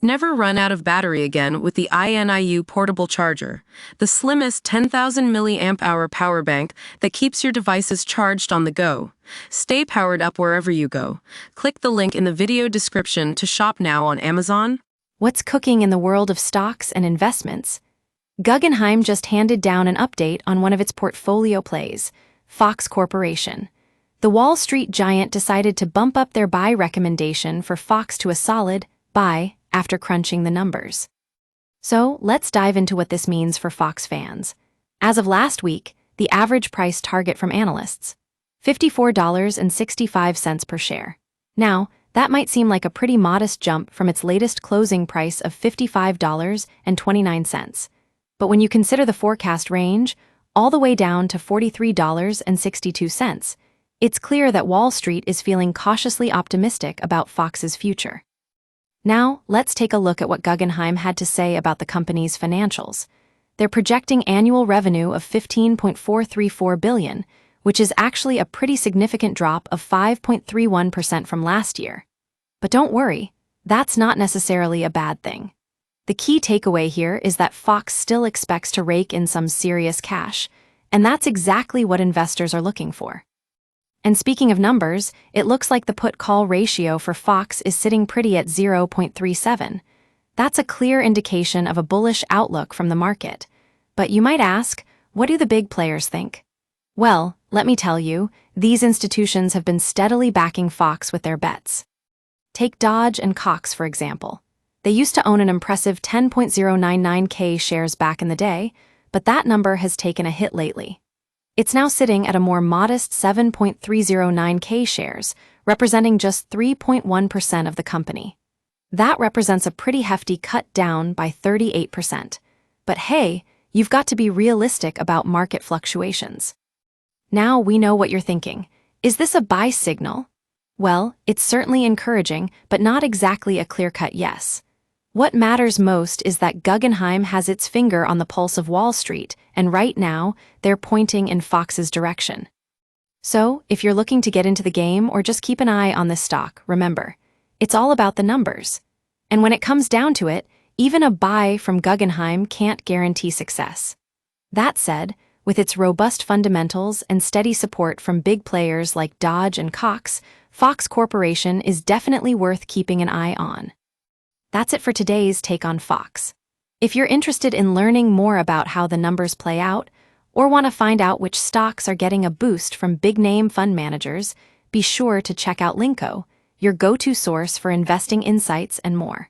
Never run out of battery again with the INIU portable charger, the slimmest 10,000 milliamp hour power bank that keeps your devices charged on the go. Stay powered up wherever you go. Click the link in the video description to shop now on Amazon. What's cooking in the world of stocks and investments? Guggenheim just handed down an update on one of its portfolio plays, FOX Corporation. The Wall Street giant decided to bump up their buy recommendation for FOX to a solid buy after crunching the numbers. So let's dive into what this means for FOX fans. As of last week, the average price target from analysts, $54.65 per share. Now, that might seem like a pretty modest jump from its latest closing price of $55.29. But when you consider the forecast range, all the way down to $43.62, it's clear that Wall Street is feeling cautiously optimistic about FOX's future. Now, let's take a look at what Guggenheim had to say about the company's financials. They're projecting annual revenue of $15.434 billion, which is actually a pretty significant drop of 5.31% from last year. But don't worry, that's not necessarily a bad thing. The key takeaway here is that FOX still expects to rake in some serious cash, and that's exactly what investors are looking for. And speaking of numbers, it looks like the put-call ratio for FOX is sitting pretty at 0.37. That's a clear indication of a bullish outlook from the market. But you might ask, what do the big players think? Well, let me tell you, these institutions have been steadily backing FOX with their bets. Take Dodge and Cox, for example. They used to own an impressive 10.099K shares back in the day, but that number has taken a hit lately. It's now sitting at a more modest 7.309K shares, representing just 3.1% of the company. That represents a pretty hefty cut down by 38%. But hey, you've got to be realistic about market fluctuations. Now we know what you're thinking. Is this a buy signal? Well, it's certainly encouraging, but not exactly a clear-cut yes. What matters most is that Guggenheim has its finger on the pulse of Wall Street, and right now, they're pointing in FOX's direction. So, if you're looking to get into the game or just keep an eye on this stock, remember, it's all about the numbers. And when it comes down to it, even a buy from Guggenheim can't guarantee success. That said, with its robust fundamentals and steady support from big players like Dodge and Cox, FOX Corporation is definitely worth keeping an eye on. That's it for today's take on FOX. If you're interested in learning more about how the numbers play out, or want to find out which stocks are getting a boost from big-name fund managers, be sure to check out Linqo, your go-to source for investing insights and more.